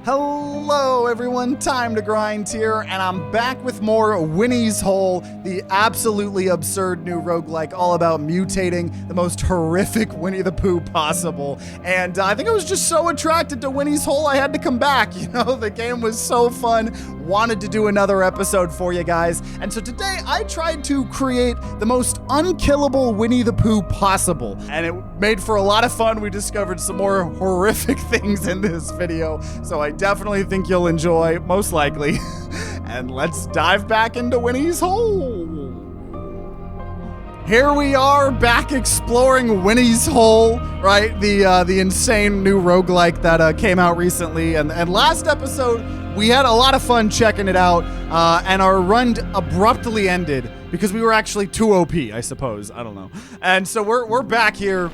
Hello everyone, TimeToGrind here, and I'm back with more Winnie's Hole, the absolutely absurd new roguelike all about mutating the most horrific Winnie the Pooh possible. And I think I was just so attracted to Winnie's Hole I had to come back. You know, the game was so fun, wanted to do another episode for you guys. And so today I tried to create the most unkillable Winnie the Pooh possible. And it made for a lot of fun. We discovered some more horrific things in this video, so I definitely think you'll enjoy, most likely. And let's dive back into Winnie's Hole. Here we are back exploring Winnie's Hole, right? The insane new roguelike that came out recently. And last episode, we had a lot of fun checking it out, and our run abruptly ended because we were actually too OP, I suppose. I don't know. And so we're back here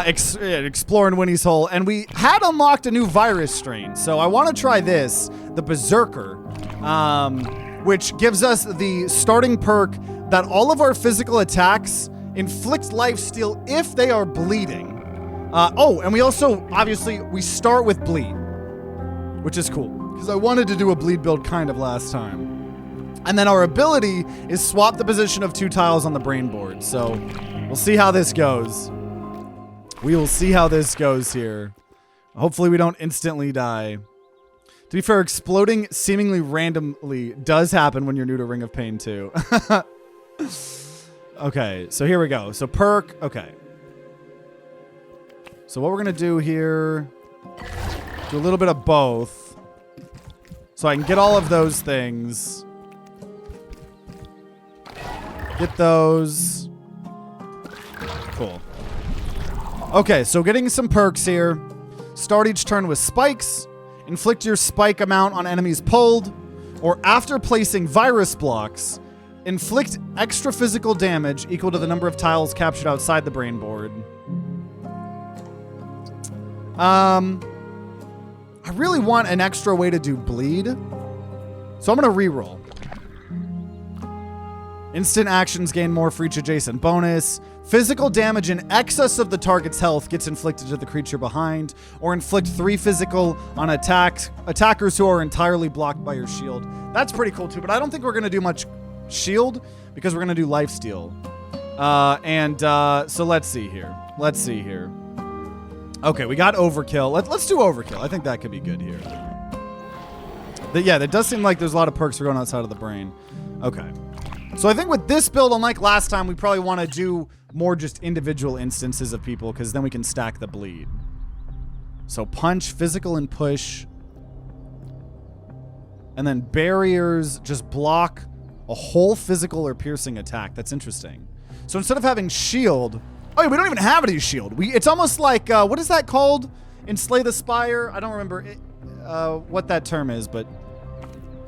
exploring Winnie's Hole, and we had unlocked a new virus strain. So I want to try this, the berserker, which gives us the starting perk that all of our physical attacks inflict lifesteal if they are bleeding. Oh, and we also, obviously, we start with bleed, which is cool, because I wanted to do a bleed build kind of last time. And then our ability is swap the position of 2 tiles on the brain board. So we'll see how this goes. We will see how this goes here. Hopefully we don't instantly die. To be fair, exploding seemingly randomly does happen when you're new to Ring of Pain 2. Okay, so here we go. So perk, okay. So what we're gonna do here, do a little bit of both. So I can get all of those things. Get those. Cool. Okay, so getting some perks here. Start each turn with spikes. Inflict your spike amount on enemies pulled. Or after placing virus blocks, inflict extra physical damage equal to the number of tiles captured outside the brain board. I really want an extra way to do bleed. So I'm going to reroll. Instant actions gain more for each adjacent bonus. Physical damage in excess of the target's health gets inflicted to the creature behind, or inflict 3 physical on attackers who are entirely blocked by your shield. That's pretty cool too, but I don't think we're going to do much shield because we're going to do lifesteal. So let's see here. Let's see here. Okay, we got overkill. Let's do overkill. I think that could be good here. Yeah, that does seem like there's a lot of perks for going outside of the brain. Okay. So I think with this build, unlike last time, we probably want to do more just individual instances of people, because then we can stack the bleed. So punch, physical, and push. And then barriers just block a whole physical or piercing attack. That's interesting. So instead of having shield... Oh, we don't even have any shield. It's almost like... what is that called in Slay the Spire? I don't remember what that term is, but...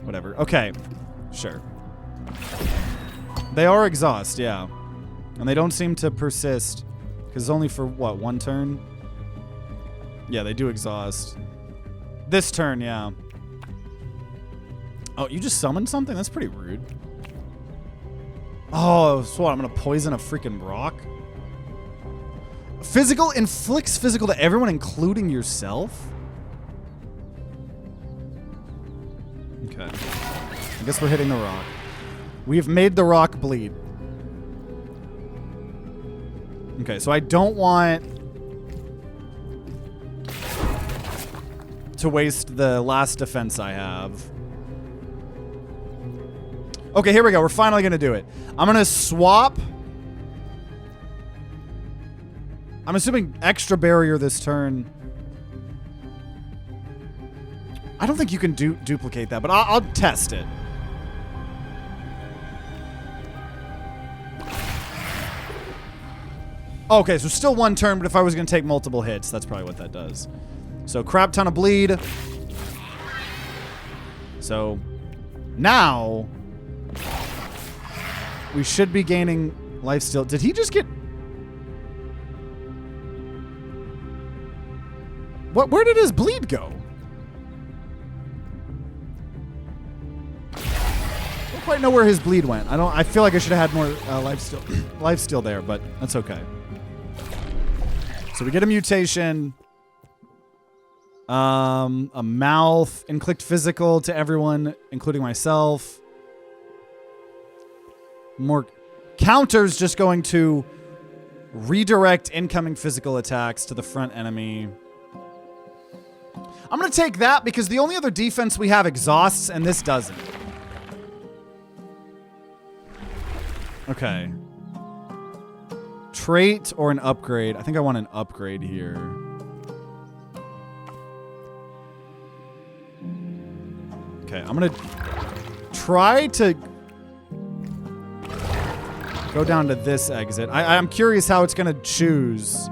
whatever. Okay. Sure. They are exhaust, yeah. And they don't seem to persist. Because only for, what, 1 turn? Yeah, they do exhaust. This turn, yeah. Oh, you just summoned something? That's pretty rude. Oh, so what, I'm going to poison a freaking rock? Physical inflicts physical to everyone, including yourself? Okay. I guess we're hitting the rock. We've made the rock bleed. Okay, so I don't want to waste the last defense I have. Okay, here we go. We're finally going to do it. I'm going to swap. I'm assuming extra barrier this turn. I don't think you can duplicate that, but I'll test it. Okay, so still 1 turn, but if I was going to take multiple hits, that's probably what that does. So crap ton of bleed. So now we should be gaining lifesteal. Did he just get... Where did his bleed go? I don't quite know where his bleed went. I feel like I should have had more lifesteal there, but that's okay. So we get a mutation. A mouth. Inflict physical to everyone, including myself. More counters, just going to redirect incoming physical attacks to the front enemy. I'm going to take that because the only other defense we have exhausts and this doesn't. Okay. Trait or an upgrade? I think I want an upgrade here. Okay, I'm going to try to go down to this exit. I'm curious how it's going to choose.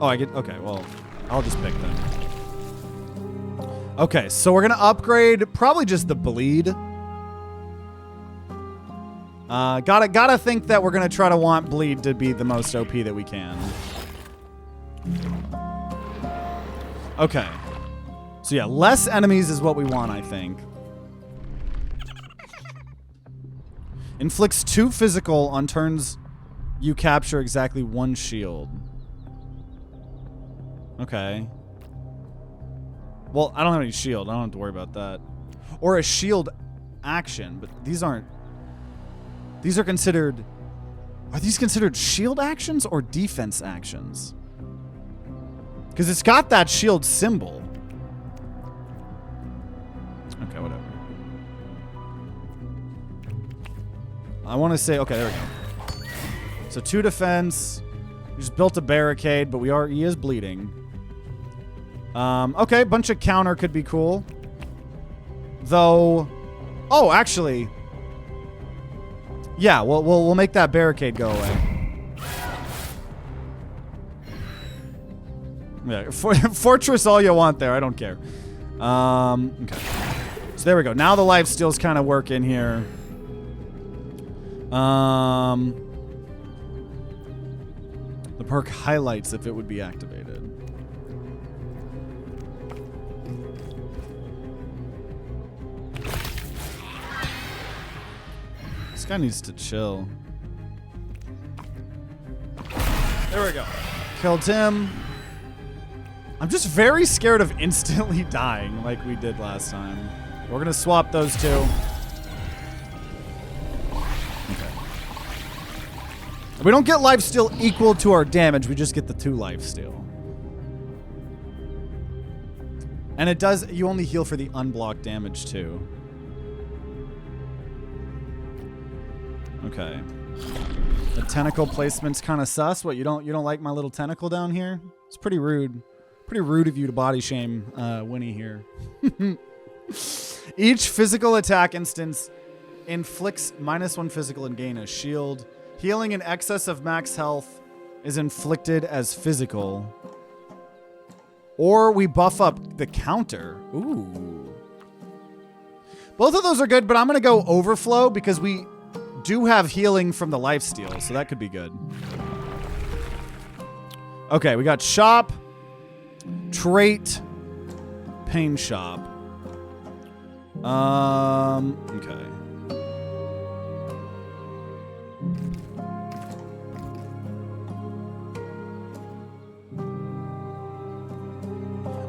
Oh, I get... Okay, well, I'll just pick them. Okay, so we're going to upgrade probably just the bleed. Gotta think that we're going to try to want bleed to be the most OP that we can. Okay. So yeah, less enemies is what we want, I think. Inflicts 2 physical on turns you capture exactly 1 shield. Okay. Well, I don't have any shield. I don't have to worry about that. Or a shield action, but these aren't... These are considered... Are these considered shield actions or defense actions? Because it's got that shield symbol. Okay, whatever. I want to say... Okay, there we go. So 2 defense. We just built a barricade, but he is bleeding. Okay, bunch of counter could be cool. Though... Oh, actually... Yeah, we'll make that barricade go away. Yeah, fortress all you want there. I don't care. Okay. So there we go. Now the lifesteal's kind of working here. The perk highlights if it would be activated. This guy needs to chill. There we go. Killed him. I'm just very scared of instantly dying like we did last time. We're gonna swap those 2. Okay. We don't get lifesteal equal to our damage, we just get the 2 lifesteal. And it does, you only heal for the unblocked damage too. Okay. The tentacle placement's kind of sus. What, you don't like my little tentacle down here? It's pretty rude. Pretty rude of you to body shame Winnie here. Each physical attack instance inflicts -1 physical and gain a shield. Healing in excess of max health is inflicted as physical. Or we buff up the counter. Ooh. Both of those are good, but I'm going to go overflow because we do have healing from the lifesteal, so that could be good. Okay, we got shop, trait, pain shop. Okay.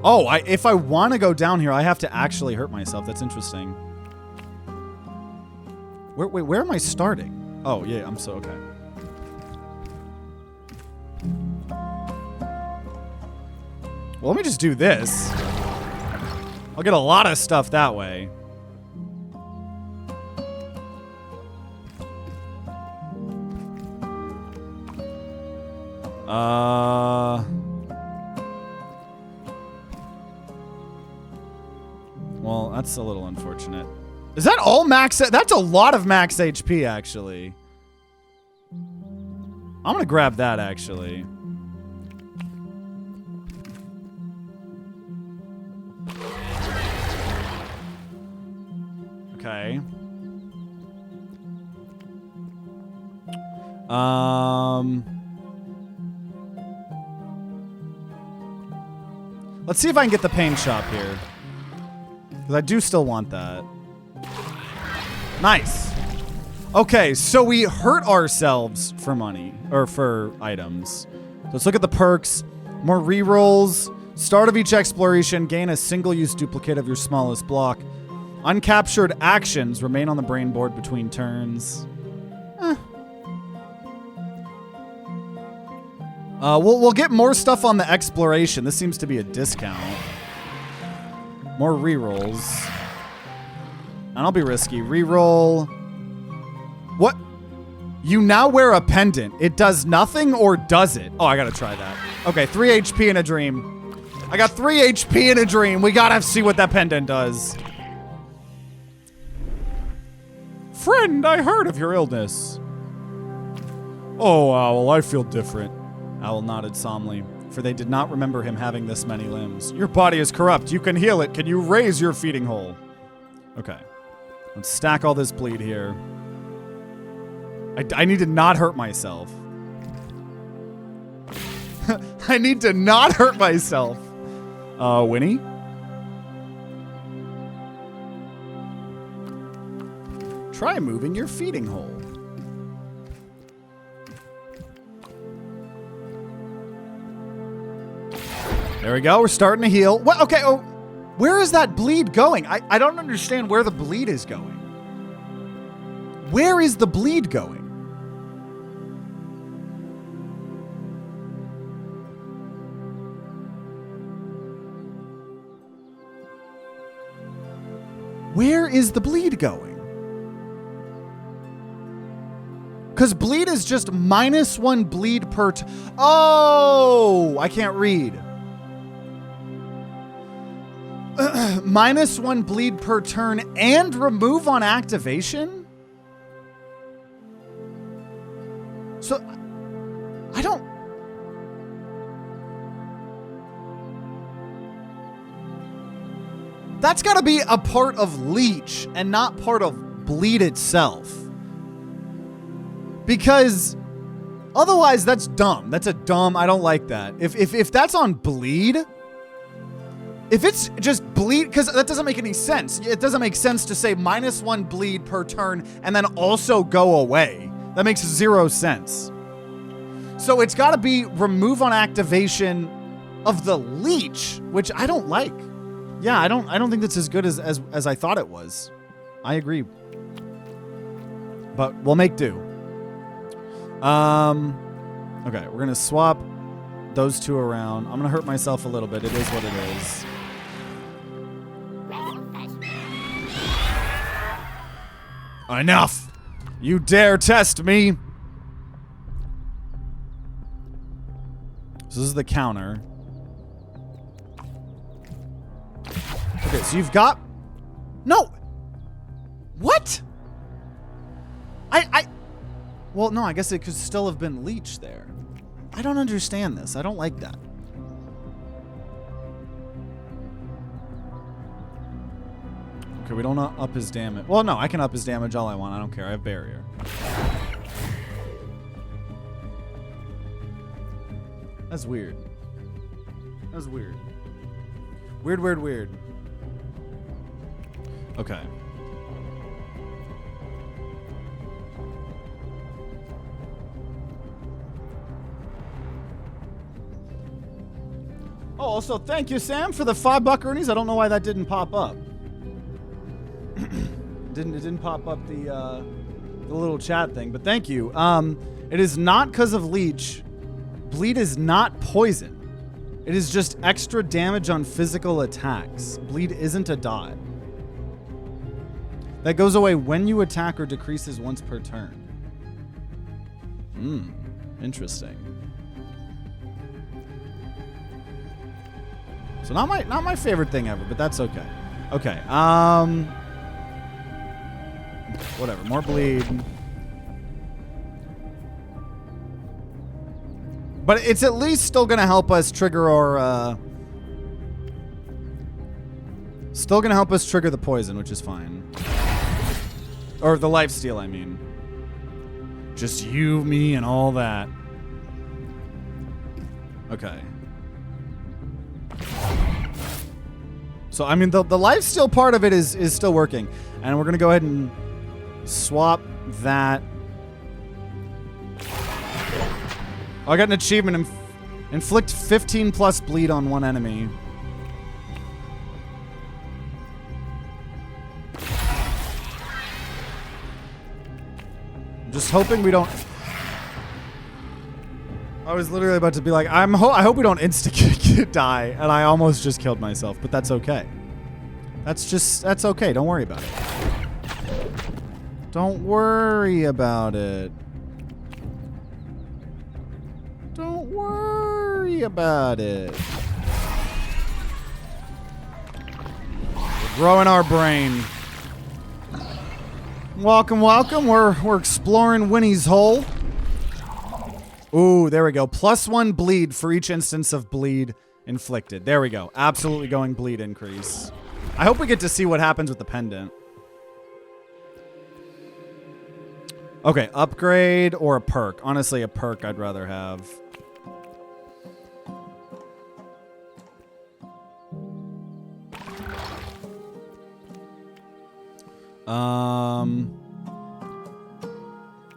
Oh, if I want to go down here, I have to actually hurt myself. That's interesting. Wait, where am I starting? Oh, yeah, I'm so okay. Well, let me just do this. I'll get a lot of stuff that way. Well, that's a little unfortunate. Is that all max? That's a lot of max HP, actually. I'm gonna grab that, actually. Okay. Let's see if I can get the pain shop here. Because I do still want that. Nice. Okay, so we hurt ourselves for money. Or for items. So let's look at the perks. More rerolls. Start of each exploration, gain a single-use duplicate of your smallest block. Uncaptured actions remain on the brain board between turns. We'll get more stuff on the exploration. This seems to be a discount. More rerolls. And I'll be risky. Reroll. What? You now wear a pendant. It does nothing, or does it? Oh, I gotta try that. Okay, 3 HP in a dream. I got 3 HP in a dream. We gotta see what that pendant does. Friend, I heard of your illness. Oh, Owl, I feel different. Owl nodded solemnly, for they did not remember him having this many limbs. Your body is corrupt. You can heal it. Can you raise your feeding hole? Okay. Let's stack all this bleed here. I need to not hurt myself. I need to not hurt myself. Winnie? Try moving your feeding hole. There we go. We're starting to heal. What? Okay. Oh, where is that bleed going? I don't understand where the bleed is going. Where is the bleed going? Where is the bleed going? Because bleed is just -1 bleed per... Oh! I can't read. -1 bleed per turn and remove on activation? So, I don't... That's gotta be a part of Leech and not part of bleed itself. Because otherwise that's dumb. That's a dumb, I don't like that. If that's on bleed, if it's just bleed, because that doesn't make any sense. It doesn't make sense to say -1 bleed per turn and then also go away. That makes 0 sense. So it's gotta be remove on activation of the Leech, which I don't like. Yeah, I don't think that's as good as I thought it was. I agree. But we'll make do. Okay, we're gonna swap those two around. I'm gonna hurt myself a little bit. It is what it is. Enough! You dare test me! So this is the counter. Okay, so you've got... No! What? Well, no, I guess it could still have been Leech there. I don't understand this. I don't like that. Okay, we don't up his damage. Well, no, I can up his damage all I want. I don't care. I have barrier. That's weird. That's weird. Weird, weird, weird. Okay. Oh, also, thank you, Sam, for the $5 buckaroonies. I don't know why that didn't pop up. It didn't pop up the little chat thing, but thank you. It is not because of Leech. Bleed is not poison. It is just extra damage on physical attacks. Bleed isn't a dot. That goes away when you attack or decreases once per turn. Interesting. So not my favorite thing ever, but that's okay. Okay. Whatever. More bleed. But it's at least still gonna help us trigger our still gonna help us trigger the poison, which is fine. Or the lifesteal, I mean. Just you, me, and all that. Okay. So, I mean, the lifesteal part of it is still working. And we're going to go ahead and swap that. Oh, I got an achievement Inflict 15 plus bleed on one enemy. I'm just hoping we don't... I was literally about to be like, I hope we don't insta-kick die, and I almost just killed myself, but that's okay. That's okay. Don't worry about it. Don't worry about it. Don't worry about it. We're growing our brain. Welcome, welcome. We're exploring Winnie's Hole. Ooh, there we go. +1 bleed for each instance of bleed inflicted. There we go. Absolutely going bleed increase. I hope we get to see what happens with the pendant. Okay, upgrade or a perk. Honestly, a perk I'd rather have.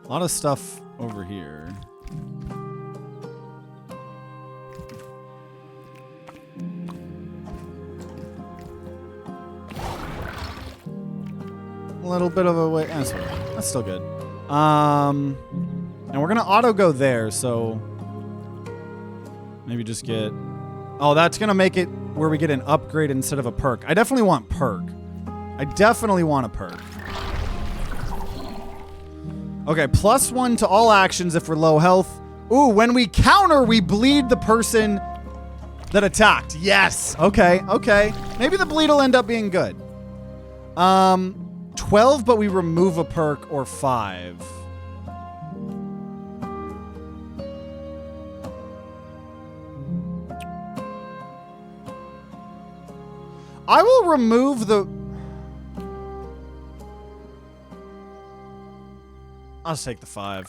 A lot of stuff over here. A little bit of a way. That's still good. And we're gonna auto go there, so maybe just get. Oh, that's gonna make it where we get an upgrade instead of a perk. I definitely want perk. I definitely want a perk. Okay, +1 to all actions if we're low health. Ooh, when we counter, we bleed the person that attacked. Yes. Okay, okay. Maybe the bleed will end up being good. 12, but we remove a perk, or 5. I will remove the... I'll just take the 5.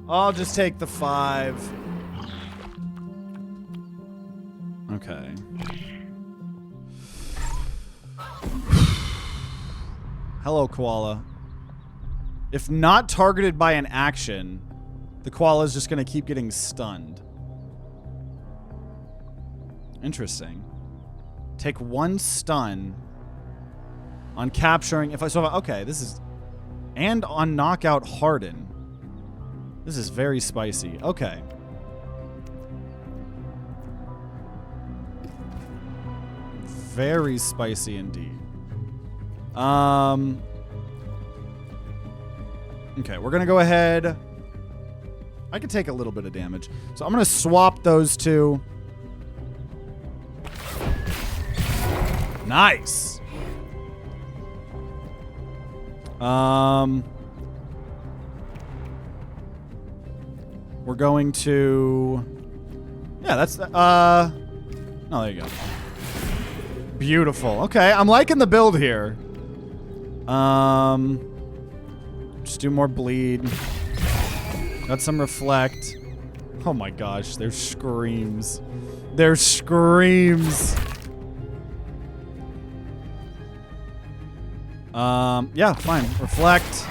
I'll just take the 5. Okay. Hello, koala. If not targeted by an action, the koala is just going to keep getting stunned. Interesting. Take 1 stun on capturing. Okay, this is... And on knockout harden. This is very spicy. Okay. Very spicy indeed. Okay, we're gonna go ahead. I could take a little bit of damage. So I'm gonna swap those two. Nice. We're going to... Yeah, that's... Oh, there you go. Beautiful. Okay, I'm liking the build here. Just do more bleed. Got some reflect. Oh my gosh, there's screams. There's screams. Yeah, fine. Reflect.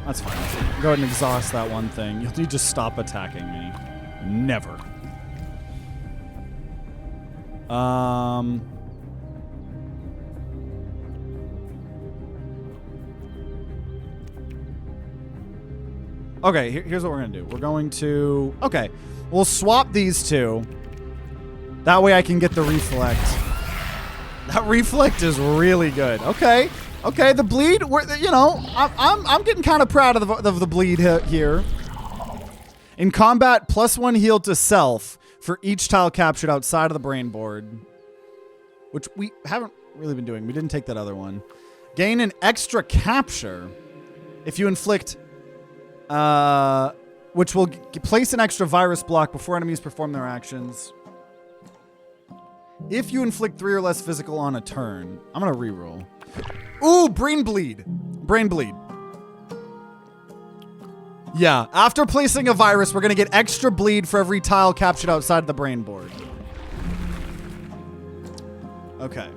That's fine. Go ahead and exhaust that one thing. You'll need to stop attacking me. Never. Okay, here's what we're gonna do. We're going to... Okay, we'll swap these two. That way I can get the reflect. That reflect is really good. Okay. Okay, the bleed, you know, I'm getting kind of proud of the bleed here. In combat, +1 heal to self for each tile captured outside of the brain board. Which we haven't really been doing. We didn't take that other one. Gain an extra capture if you inflict... which will place an extra virus block before enemies perform their actions. If you inflict 3 or less physical on a turn. I'm going to reroll. Ooh, brain bleed. Brain bleed. Yeah, after placing a virus, we're going to get extra bleed for every tile captured outside the brain board. Okay.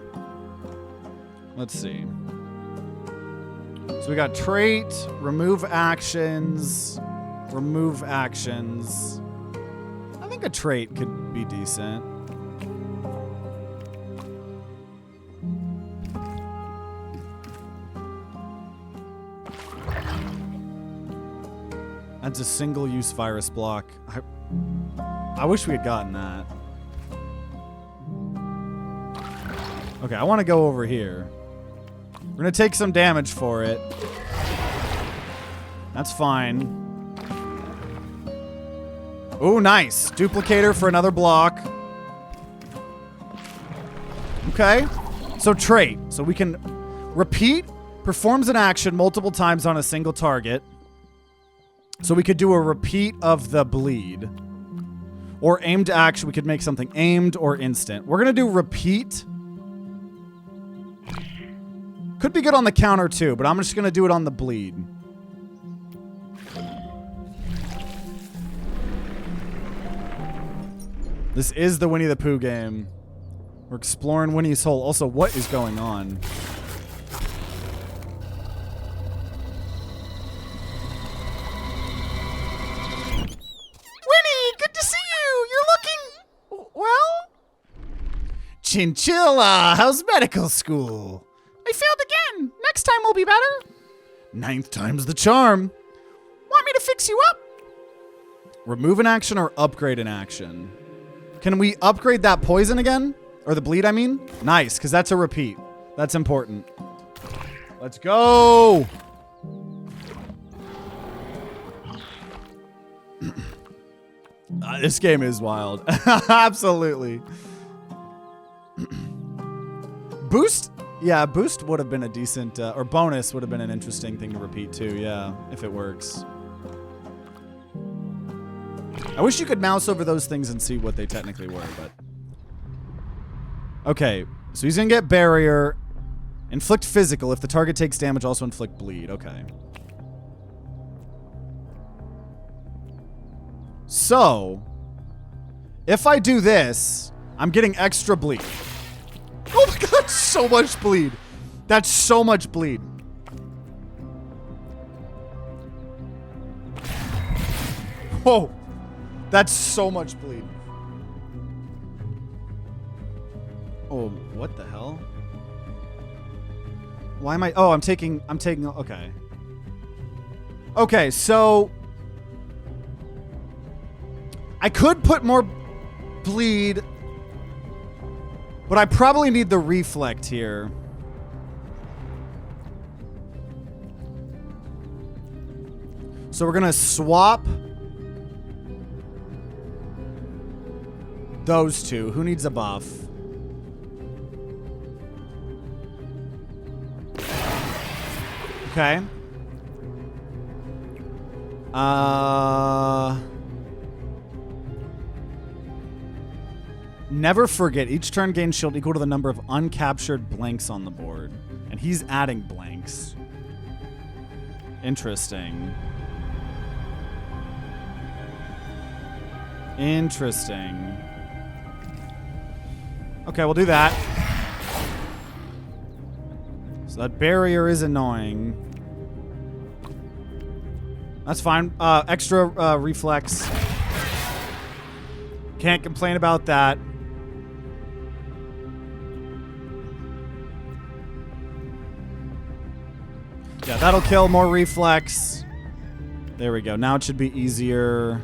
Let's see. So we got trait, remove actions, remove actions. I think a trait could be decent. That's a single-use virus block. I wish we had gotten that. Okay, I want to go over here. We're going to take some damage for it. That's fine. Oh, nice. Duplicator for another block. Okay. So trait. So we can repeat, performs an action multiple times on a single target. So we could do a repeat of the bleed. Or aimed action. We could make something aimed or instant. We're going to do repeat. Could be good on the counter too, but I'm just going to do it on the bleed. This is the Winnie the Pooh game. We're exploring Winnie's Hole. Also, what is going on? Chinchilla, how's medical school? I failed again. Next time will be better. 9th time's the charm. Want me to fix you up? Remove an action or upgrade an action. Can we upgrade that poison again? Or the bleed, I mean? Nice, because that's a repeat. That's important. Let's go. This game is wild. Absolutely. Boost? Yeah, boost would have been a decent, or bonus would have been an interesting thing to repeat too, yeah, if it works. I wish you could mouse over those things and see what they technically were, but... Okay, so he's gonna get barrier. Inflict physical. If the target takes damage, also inflict bleed. Okay. So, if I do this, I'm getting extra bleed. Oh my god, so much bleed. That's so much bleed. Whoa. That's so much bleed. Oh, what the hell? Why am I... Oh, I'm taking... Okay. Okay, so... I could put more bleed... But I probably need the reflect here. So we're gonna swap those two. Who needs a buff? Okay. Never forget, each turn gains shield equal to the number of uncaptured blanks on the board. And he's adding blanks. Interesting. Interesting. Okay, we'll do that. So that barrier is annoying. That's fine. Extra reflex. Can't complain about that. Yeah, that'll kill. More reflex. There we go. Now it should be easier.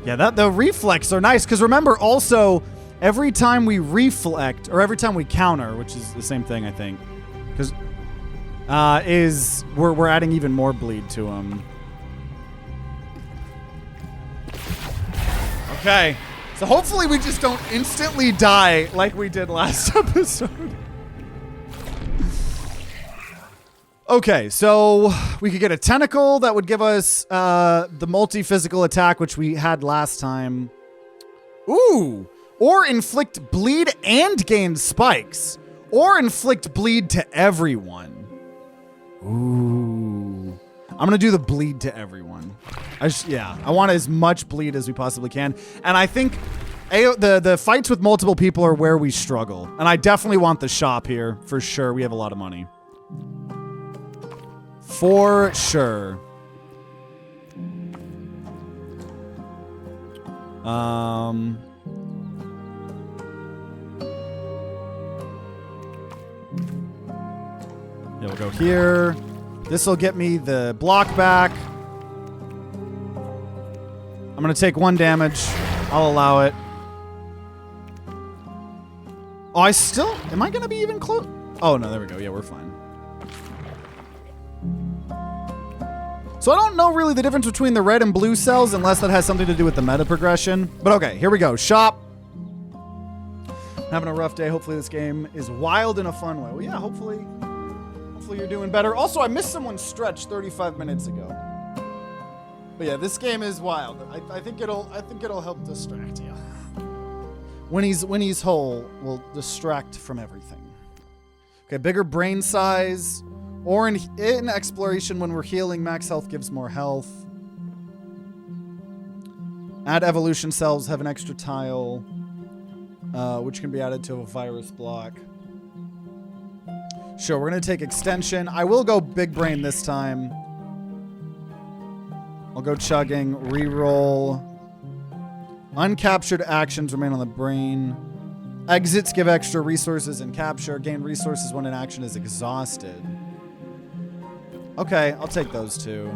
Yeah, the reflex are nice, because remember also, every time we reflect, or every time we counter, which is the same thing, I think, because we're adding even more bleed to them. Okay, so hopefully we just don't instantly die like we did last episode. Okay, so we could get a tentacle that would give us the multi-physical attack, which we had last time. Ooh! Or inflict bleed and gain spikes. Or inflict bleed to everyone. Ooh. I'm going to do the bleed to everyone. I want as much bleed as we possibly can. And I think the fights with multiple people are where we struggle. And I definitely want the shop here, for sure. We have a lot of money. For sure. Yeah, we'll go here. This will get me the block back. I'm going to take 1 damage. I'll allow it. Oh, I still... Am I going to be even close? Oh, no, there we go. Yeah, we're fine. So I don't know really the difference between the red and blue cells unless that has something to do with the meta progression. But okay, here we go. Shop. Having a rough day. Hopefully this game is wild in a fun way. Well, yeah, hopefully you're doing better. Also, I missed someone's stretch 35 minutes ago. But yeah, this game is wild. I think it'll help distract you. Winnie's Hole will distract from everything. Okay, bigger brain size. Or in exploration, when we're healing, max health gives more health. Add evolution cells, have an extra tile, which can be added to a virus block. Sure, we're going to take extension. I will go big brain this time. I'll go chugging, reroll. Uncaptured actions remain on the brain. Exits give extra resources and capture. Gain resources when an action is exhausted. Okay, I'll take those 2.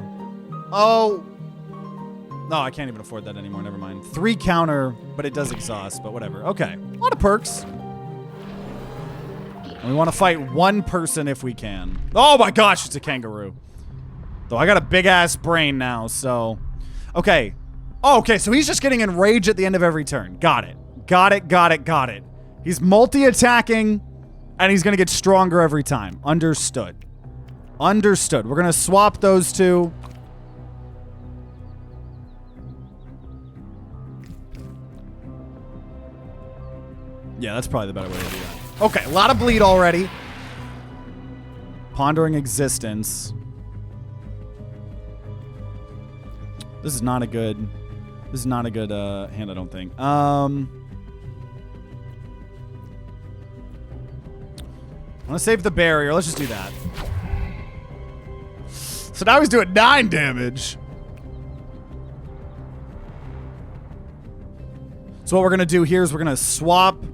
Oh. No, I can't even afford that anymore. Never mind. 3 counter, but it does exhaust, but whatever. Okay. A lot of perks. And we want to fight 1 person if we can. Oh my gosh, it's a kangaroo. Though I got a big-ass brain now, so... Okay. Oh, okay, so he's just getting enraged at the end of every turn. Got it. Got it. He's multi-attacking, and he's going to get stronger every time. Understood. We're going to swap those 2. Yeah, that's probably the better way to do that. Okay, a lot of bleed already. Pondering existence. This is not a good hand, I don't think. I want to save the barrier. Let's just do that. So now he's doing 9 damage. So what we're going to do here is we're going to swap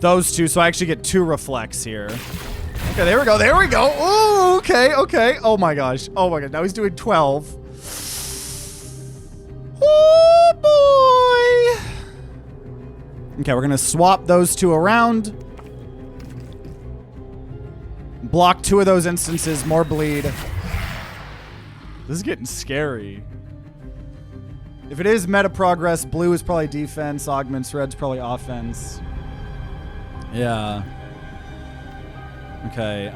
those 2. So I actually get 2 reflects here. Okay, there we go. Ooh, okay. Oh my gosh. Now he's doing 12. Oh boy. Okay, we're going to swap those 2 around. Block 2 of those instances. More bleed. This is getting scary. If it is meta progress, blue is probably defense, augments, red's probably offense. Yeah. Okay,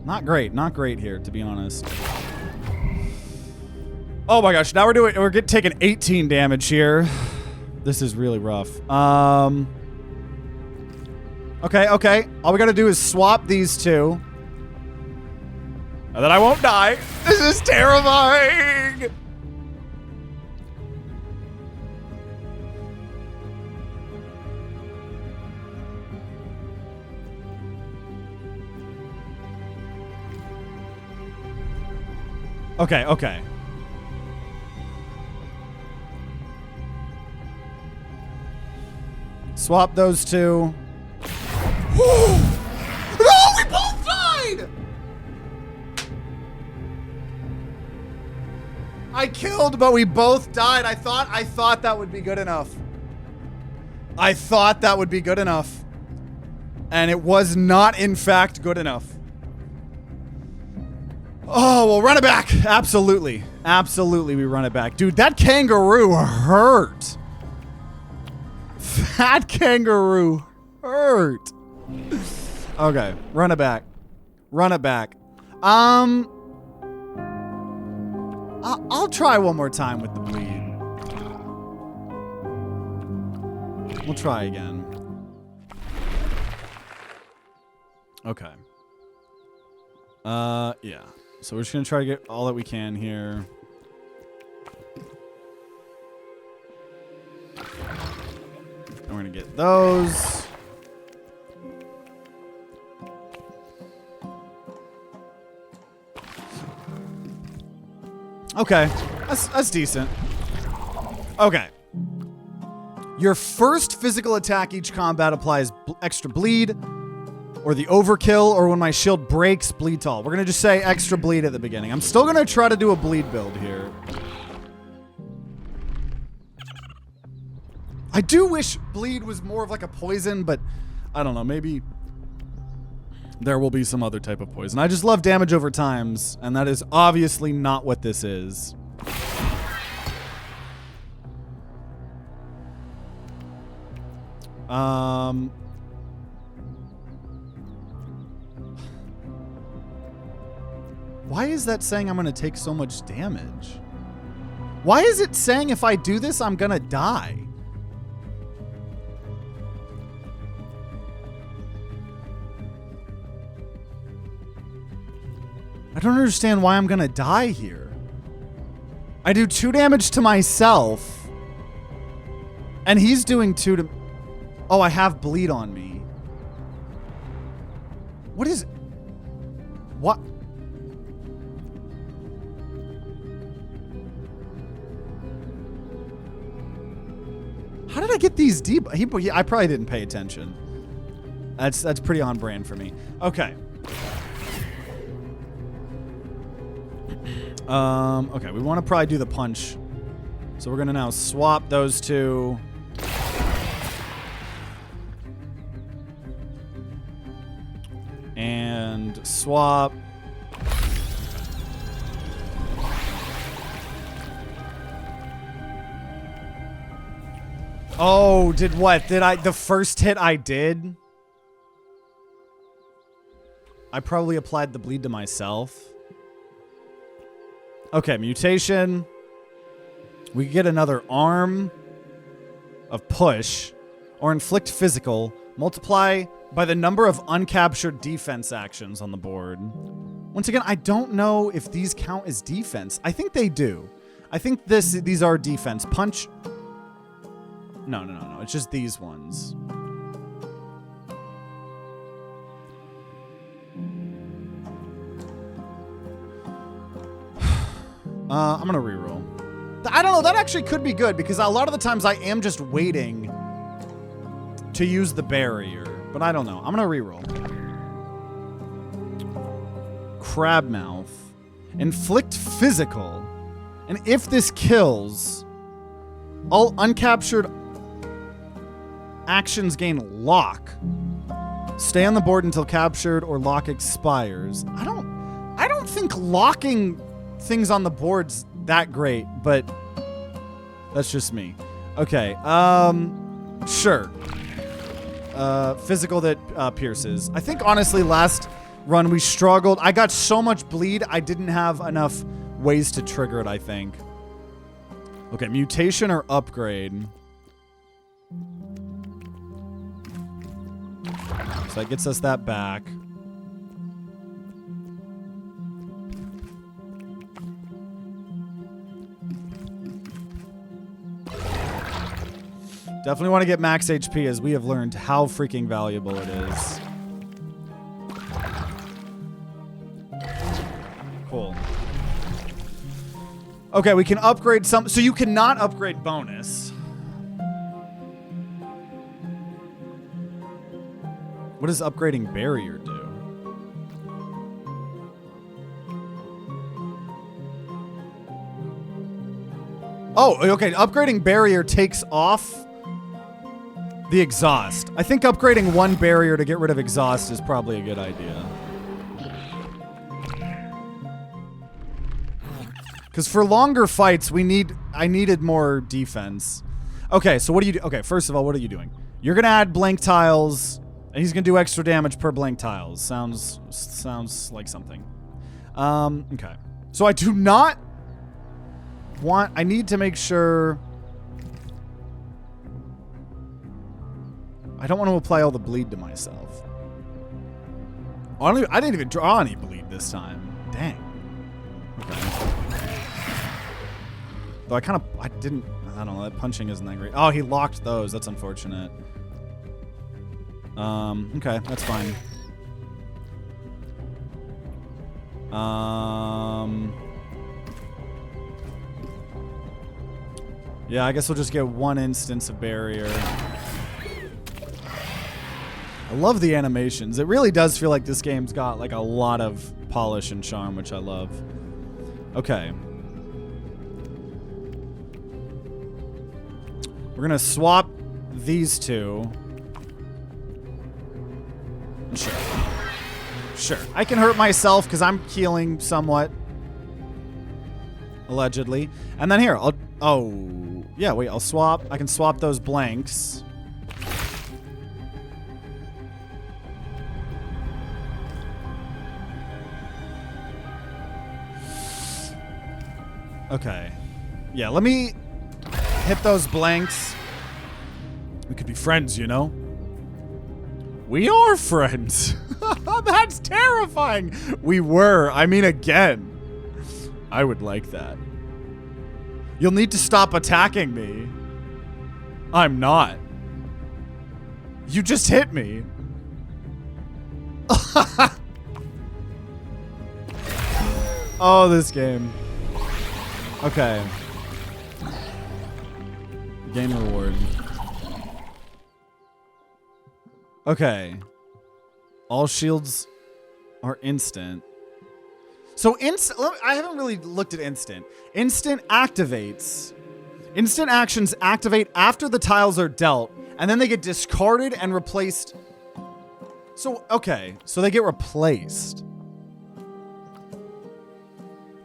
not great here, to be honest. Oh my gosh, now we're taking 18 damage here. This is really rough. Okay. All we gotta do is swap these 2. And then I won't die. This is terrifying. Okay. Swap those 2. No, we both died! I killed, but we both died. I thought that would be good enough. And it was not, in fact, good enough. Oh, we'll run it back. Absolutely, we run it back. Dude, that kangaroo hurt. That kangaroo hurt. Okay, run it back. I'll try one more time with the bleed. We'll try again. Okay. Yeah. So we're just gonna try to get all that we can here. And we're gonna get those. Okay, that's decent. Okay. Your first physical attack each combat applies extra bleed, or the overkill, or when my shield breaks, bleed to all. We're gonna just say extra bleed at the beginning. I'm still gonna try to do a bleed build here. I do wish bleed was more of like a poison, but I don't know, maybe there will be some other type of poison. I just love damage over times, and that is obviously not what this is. Why is that saying I'm gonna take so much damage? Why is it saying if I do this, I'm gonna die? I don't understand why I'm gonna die here. I do 2 damage to myself. And he's doing 2 to... Oh, I have bleed on me. What is... What? How did I get these deep? I probably didn't pay attention. That's pretty on brand for me. Okay. Okay, we want to probably do the punch. So we're going to now swap those 2. And swap. Oh, did what? Did I? The first hit I did? I probably applied the bleed to myself. Okay, mutation. We could get another arm of push or inflict physical. Multiply by the number of uncaptured defense actions on the board. Once again, I don't know if these count as defense. I think they do. I think these are defense. Punch. No. It's just these ones. I'm gonna reroll. I don't know, that actually could be good because a lot of the times I am just waiting to use the barrier, but I don't know. I'm gonna reroll. Crabmouth. Inflict physical. And if this kills, all uncaptured actions gain lock. Stay on the board until captured or lock expires. I don't think locking things on the board's that great, but that's just me. Okay, sure. Physical that pierces. I think honestly last run we struggled. I got so much bleed, I didn't have enough ways to trigger it, I think. Okay, mutation or upgrade. So that gets us that back. Definitely want to get max HP as we have learned how freaking valuable it is. Cool. Okay, we can upgrade some. So you cannot upgrade bonus. What does upgrading barrier do? Oh, okay. Upgrading barrier takes off the exhaust. I think upgrading one barrier to get rid of exhaust is probably a good idea. Because for longer fights, I needed more defense. Okay, so what do you do? Okay, first of all, what are you doing? You're gonna add blank tiles, and he's gonna do extra damage per blank tiles. Sounds like something. Okay. So I do not want, I need to make sure. I don't want to apply all the bleed to myself. I didn't even draw any bleed this time. Dang. Okay. Though I don't know, that punching isn't that great. Oh, he locked those. That's unfortunate. Okay, that's fine. Yeah, I guess we'll just get one instance of barrier. I love the animations. It really does feel like this game's got like a lot of polish and charm, which I love. Okay. We're gonna swap these two. Sure. Sure. I can hurt myself because I'm healing somewhat. Allegedly. And then here, oh. Yeah, wait, I'll swap. I can swap those blanks. Okay. Yeah, let me hit those blanks. We could be friends, you know? We are friends. That's terrifying. We were. I mean, again. I would like that. You'll need to stop attacking me. I'm not. You just hit me. Oh, this game. Okay. Game reward. Okay. All shields are instant. So I haven't really looked at instant. Instant activates. Instant actions activate after the tiles are dealt, and then they get discarded and replaced. So, okay. So they get replaced.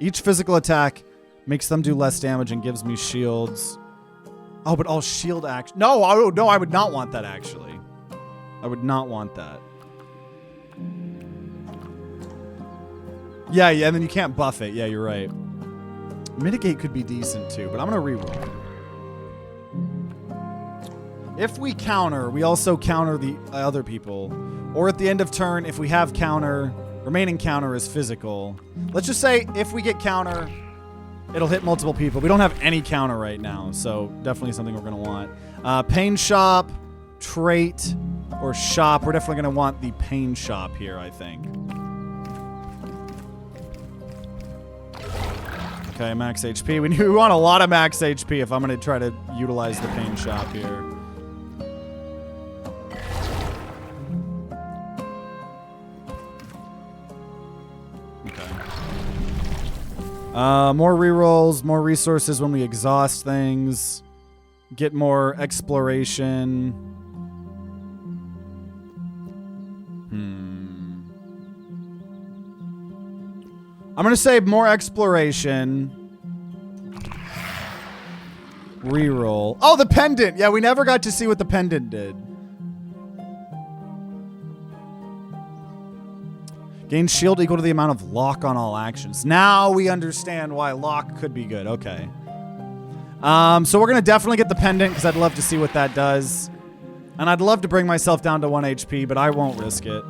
Each physical attack makes them do less damage and gives me shields. Oh, but all shield action. No, I would not want that, actually. I would not want that. Yeah, and then you can't buff it. Yeah, you're right. Mitigate could be decent too, but I'm going to reroll. If we counter, we also counter the other people. Or at the end of turn, if we have counter, remaining counter is physical. Let's just say if we get counter, it'll hit multiple people. We don't have any counter right now, so definitely something we're going to want. Pain shop, trait, or shop. We're definitely going to want the pain shop here, I think. Okay, max HP. We want a lot of max HP if I'm going to try to utilize the pain shop here. Okay. More rerolls, more resources when we exhaust things. Get more exploration. I'm going to say more exploration. Reroll. Oh, the pendant. Yeah, we never got to see what the pendant did. Gain shield equal to the amount of lock on all actions. Now we understand why lock could be good. Okay. So we're going to definitely get the pendant because I'd love to see what that does. And I'd love to bring myself down to 1 HP, but I won't risk it.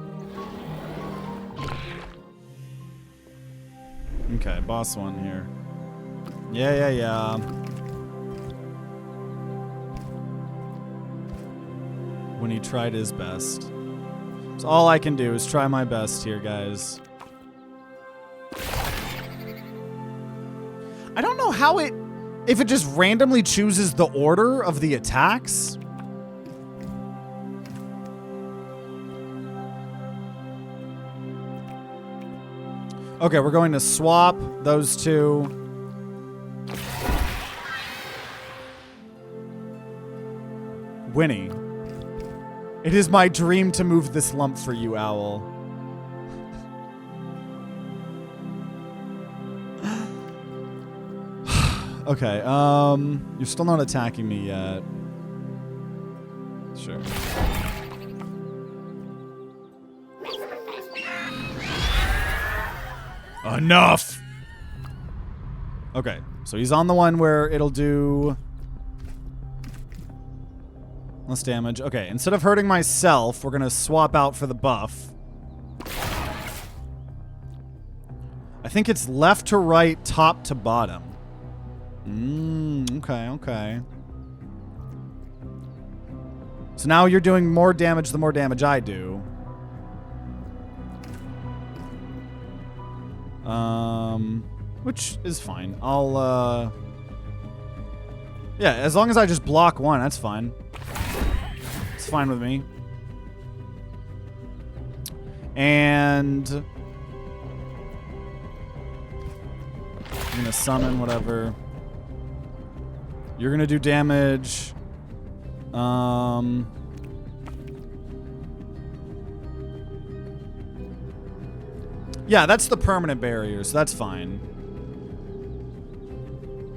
Okay, boss one here. Yeah. When he tried his best. So all I can do is try my best here, guys. I don't know how if it just randomly chooses the order of the attacks. Okay, we're going to swap those two. Winnie. It is my dream to move this lump for you, Owl. Okay, you're still not attacking me yet. Sure. Enough! Okay, so he's on the one where it'll do less damage. Okay, instead of hurting myself, we're going to swap out for the buff. I think it's left to right, top to bottom. Okay. So now you're doing more damage the more damage I do. Which is fine. Yeah, Yeah, as long as I just block one, that's fine. It's fine with me. And I'm gonna summon whatever. You're gonna do damage. Yeah, that's the permanent barrier, so that's fine.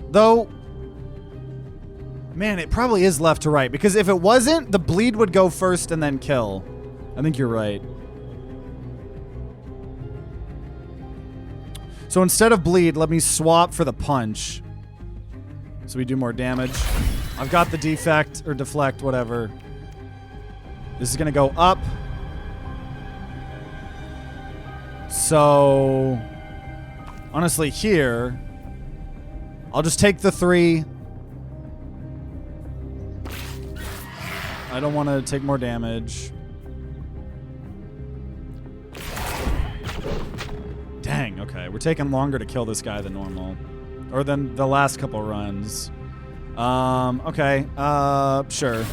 Though, man, it probably is left to right, because if it wasn't, the bleed would go first and then kill. I think you're right. So instead of bleed, let me swap for the punch. So we do more damage. I've got the defect, or deflect, whatever. This is gonna go up. So, honestly, here, I'll just take the 3. I don't want to take more damage. Dang, okay. We're taking longer to kill this guy than normal. Or than the last couple runs. Okay. Sure.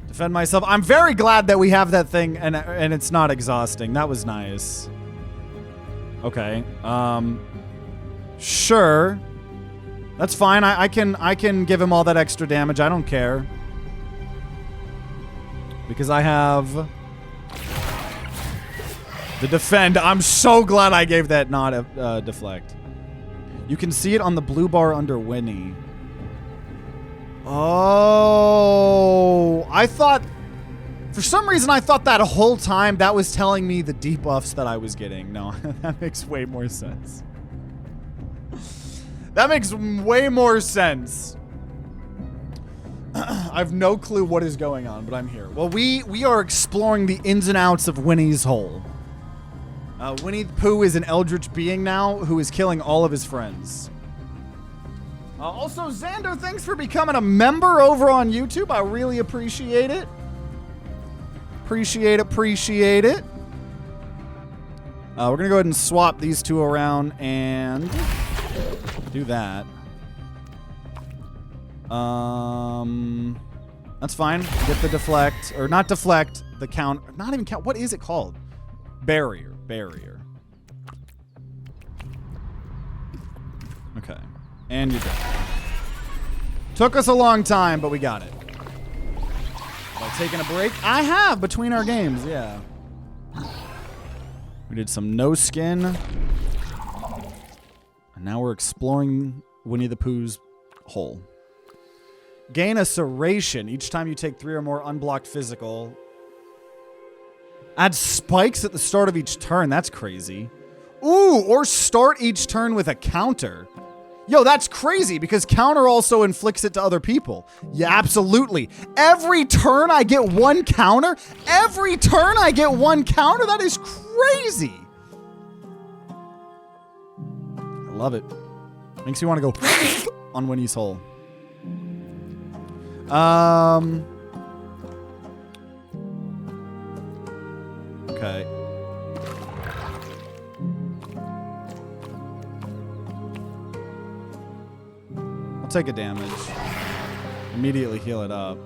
Defend myself. I'm very glad that we have that thing and it's not exhausting. That was nice. Okay. Sure. That's fine. I can give him all that extra damage. I don't care. Because I have the defend. I'm so glad I gave that not a deflect. You can see it on the blue bar under Winnie. Oh, I thought, for some reason, I thought that whole time that was telling me the debuffs that I was getting. No, that makes way more sense. That makes way more sense. I have no clue what is going on, but I'm here. Well, we are exploring the ins and outs of Winnie's Hole. Winnie the Pooh is an eldritch being now who is killing all of his friends. Also, Xander, thanks for becoming a member over on YouTube. I really appreciate it. Appreciate it. We're going to go ahead and swap these two around and do that. That's fine. Get the deflect, or not deflect, the count. Not even count. What is it called? Barrier. Okay. And you're dead. Took us a long time, but we got it. While taking a break? I have, between our games, yeah. We did some no skin. And now we're exploring Winnie the Pooh's hole. Gain a serration each time you take 3 or more unblocked physical. Add spikes at the start of each turn. That's crazy. Ooh, or start each turn with a counter. Yo, that's crazy because counter also inflicts it to other people. Yeah, absolutely. Every turn I get 1 counter? Every turn I get 1 counter? That is crazy. I love it. Makes you want to go on Winnie's Hole. Okay. I'll take a damage. Immediately heal it up.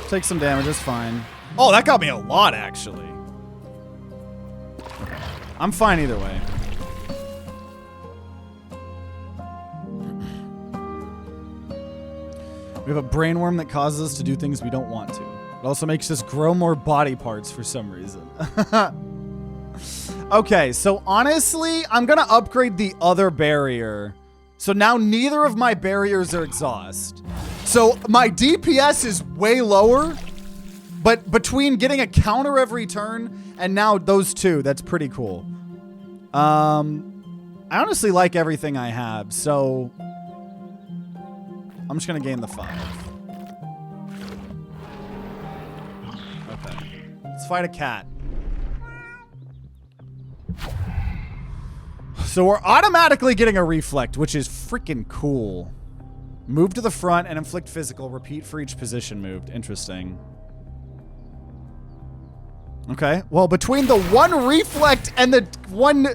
Take some damage, it's fine. Oh, that got me a lot, actually. I'm fine either way. We have a brainworm that causes us to do things we don't want to. It also makes us grow more body parts for some reason. Okay, so honestly, I'm gonna upgrade the other barrier. So now neither of my barriers are exhaust. So my DPS is way lower, but between getting a counter every turn and now those two, that's pretty cool. I honestly like everything I have, so I'm just gonna gain the 5. Okay. Let's fight a cat. So we're automatically getting a reflect, which is freaking cool. Move to the front and inflict physical. Repeat for each position moved. Interesting. Okay. Well, between the one reflect and the one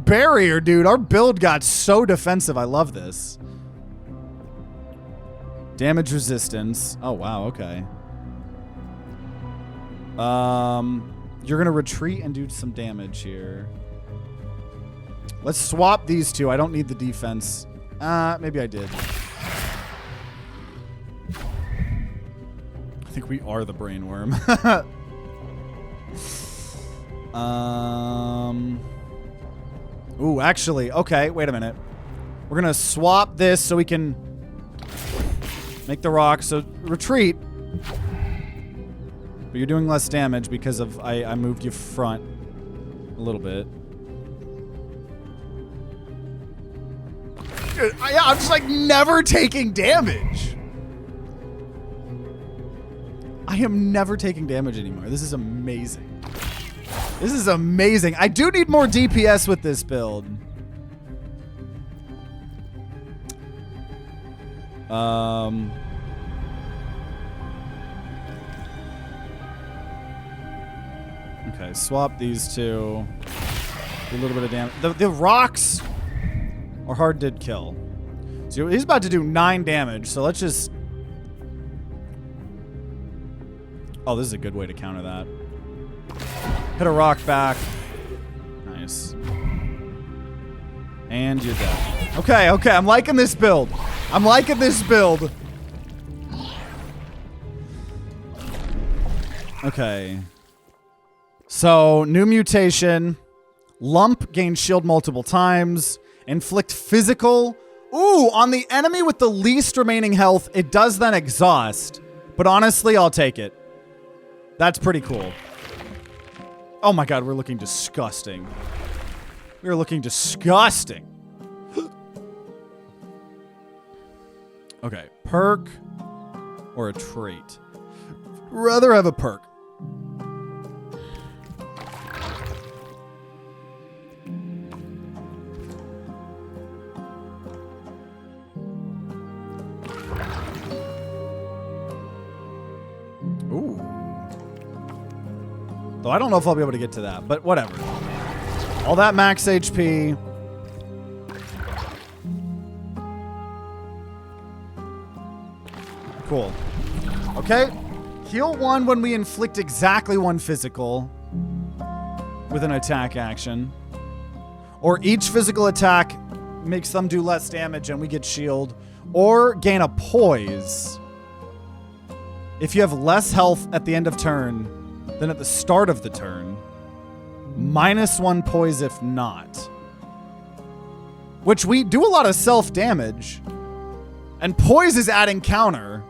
barrier, dude, our build got so defensive. I love this. Damage resistance. Oh, wow. Okay. You're going to retreat and do some damage here. Let's swap these two. I don't need the defense. Maybe I did. I think we are the brainworm. Ooh, actually, okay, wait a minute. We're gonna swap this so we can make the rock. So retreat. But you're doing less damage because of I moved you front a little bit. Yeah, I'm just like never taking damage. I am never taking damage anymore. This is amazing. This is amazing. I do need more DPS with this build. Okay, swap these two. Do a little bit of damage. The rocks are hard to kill. So he's about to do 9 damage, so let's just... Oh, this is a good way to counter that. Hit a rock back. Nice. And you're dead. Okay, okay, I'm liking this build. I'm liking this build. Okay. So, new mutation. Lump gains shield multiple times. Inflict physical. Ooh, on the enemy with the least remaining health, it does then exhaust. But honestly, I'll take it. That's pretty cool. Oh my god, we're looking disgusting. We're looking disgusting. Okay, perk or a trait? Rather have a perk. Ooh. Though I don't know if I'll be able to get to that, but whatever. All that max HP. Cool. Okay. Heal 1 when we inflict exactly 1 physical with an attack action. Or each physical attack makes them do less damage and we get shield. Or gain a poise if you have less health at the end of turn than at the start of the turn. -1 poise if not. Which we do a lot of self-damage. And poise is adding counter.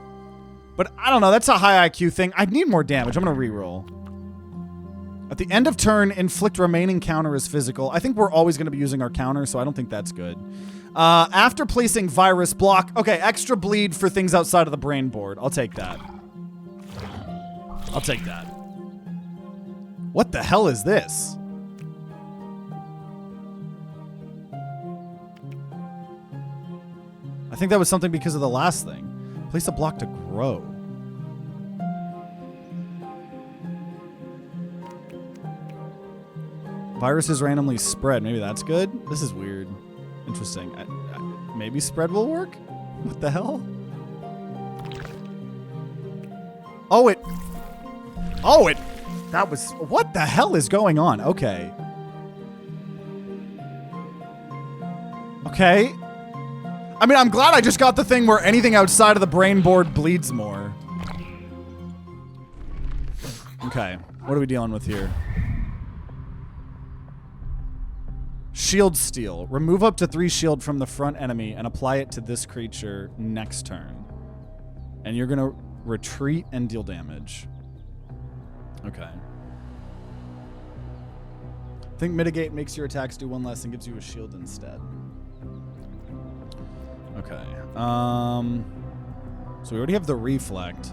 But I don't know, that's a high IQ thing. I need more damage. I'm going to reroll. At the end of turn, inflict remaining counter as physical. I think we're always going to be using our counter, so I don't think that's good. After placing virus block. Okay, extra bleed for things outside of the brain board. I'll take that. I'll take that. What the hell is this? I think that was something because of the last thing. Place a block to grow. Viruses randomly spread. Maybe that's good? This is weird. Interesting. Maybe spread will work? What the hell? Oh, it... That was... What the hell is going on? Okay. Okay. I mean, I'm glad I just got the thing where anything outside of the brain board bleeds more. Okay. What are we dealing with here? Shield steal. Remove up to 3 shield from the front enemy and apply it to this creature next turn. And you're going to retreat and deal damage. Okay. I think mitigate makes your attacks do 1 less and gives you a shield instead. Okay. So we already have the reflect.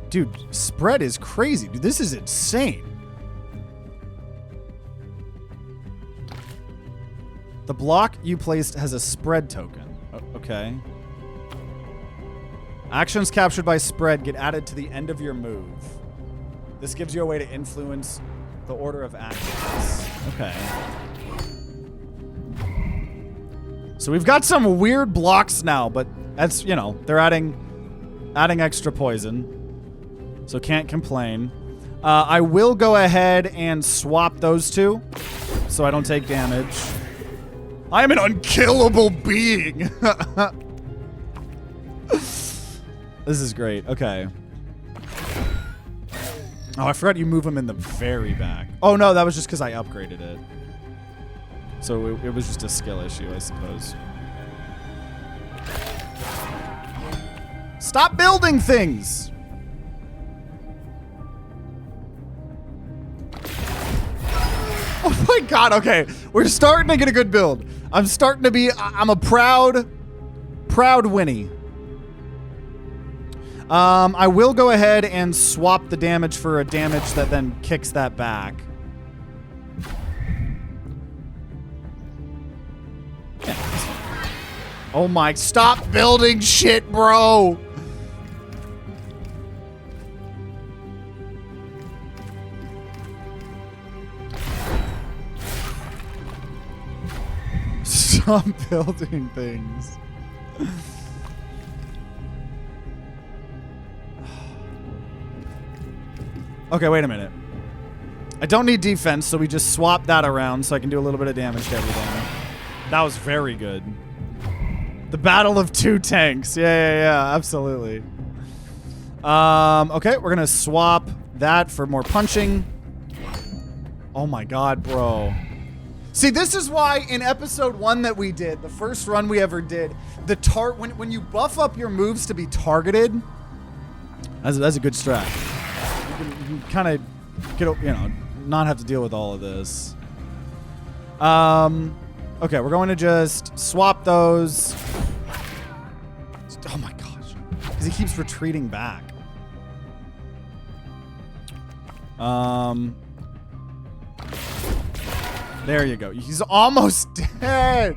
Dude, spread is crazy. Dude, this is insane. The block you placed has a spread token. Okay. Actions captured by spread get added to the end of your move. This gives you a way to influence the order of actions. Okay. So we've got some weird blocks now, but that's, you know, they're adding extra poison. So can't complain. I will go ahead and swap those two so I don't take damage. I am an unkillable being. This is great. Okay. Oh, I forgot you move them in the very back. Oh, no, that was just because I upgraded it. So it was just a skill issue, I suppose. Stop building things! Oh my god, okay. We're starting to get a good build. I'm starting to be... I'm a proud Winnie. I will go ahead and swap the damage for a damage that then kicks that back. Oh my, stop building shit, bro! Stop building things. Okay, wait a minute. I don't need defense, so we just swap that around so I can do a little bit of damage to everything. That was very good. The battle of two tanks. Yeah, absolutely. Okay, we're gonna swap that for more punching. Oh my god, bro. See, this is why in episode 1 that we did, the first run we ever did, when you buff up your moves to be targeted, that's a good strat. You can kind of get, you know, not have to deal with all of this. Okay, we're going to just swap those. Oh my gosh, because he keeps retreating back. There you go. He's almost dead.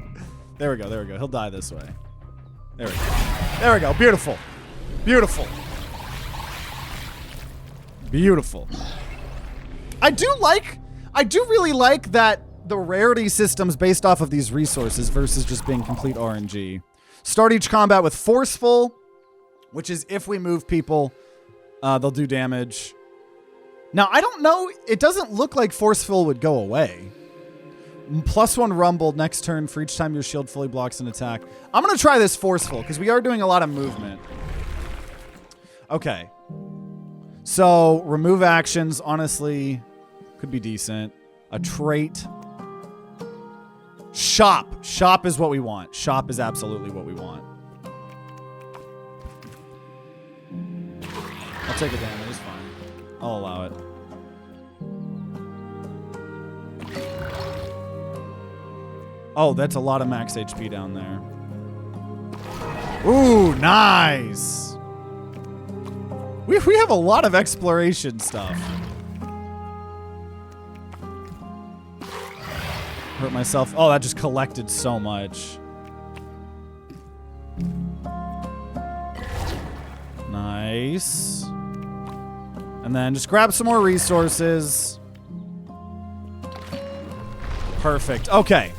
There we go. He'll die this way. There we go. Beautiful. I do really like that the rarity system's based off of these resources versus just being complete RNG. Start each combat with forceful, which is if we move people, they'll do damage. Now, I don't know. It doesn't look like forceful would go away. +1 rumble next turn for each time your shield fully blocks an attack. I'm going to try this forceful because we are doing a lot of movement. Okay. So, remove actions, honestly, could be decent. A trait. Shop. Shop is what we want. Shop is absolutely what we want. I'll take a damage. It's fine. I'll allow it. Oh, that's a lot of max HP down there. Ooh, nice. We have a lot of exploration stuff. Hurt myself. Oh, that just collected so much. Nice. And then just grab some more resources. Perfect. Okay.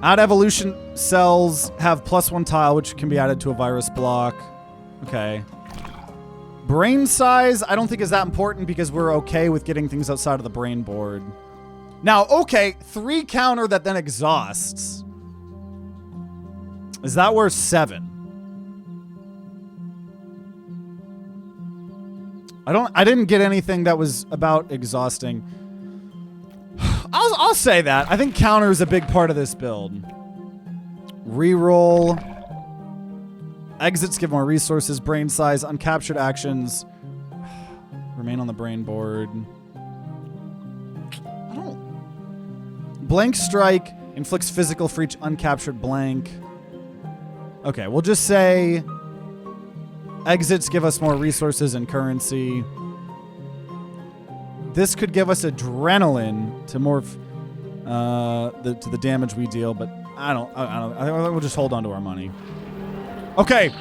Add evolution cells have +1 tile, which can be added to a virus block. Okay. Brain size, I don't think is that important because we're okay with getting things outside of the brain board. Now, okay, 3 counter that then exhausts. Is that worth 7? I didn't get anything that was about exhausting. I'll say that. I think counter is a big part of this build. Reroll. Exits give more resources. Brain size. Uncaptured actions. Remain on the brain board. I don't... Blank strike. Inflicts physical for each uncaptured blank. Okay, we'll just say... Exits give us more resources and currency. This could give us adrenaline to more to the damage we deal, but I think we'll just hold on to our money. Okay,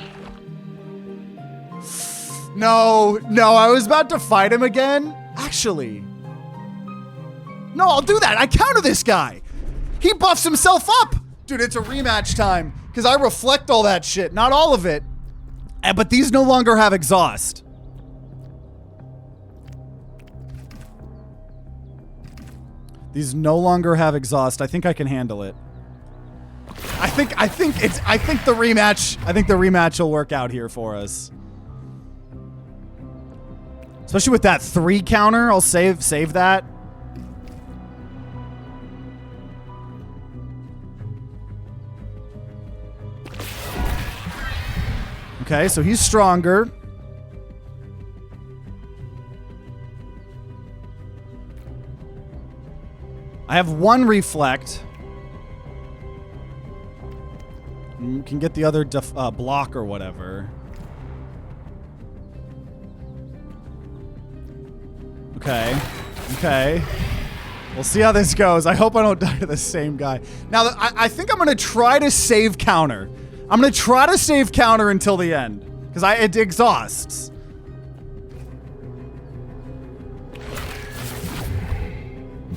No, I was about to fight him again. Actually. No, I'll do that. I counter this guy. He buffs himself up. Dude, it's a rematch time because I reflect all that shit. Not all of it. But these no longer have exhaust. These no longer have exhaust. I think I can handle it. I think the rematch will work out here for us. Especially with that 3 counter, I'll save that. Okay, so he's stronger. I have 1 reflect. Can get the other block or whatever. Okay. We'll see how this goes. I hope I don't die to the same guy. Now, I think I'm going to try to save counter. I'm going to try to save counter until the end. Because it exhausts.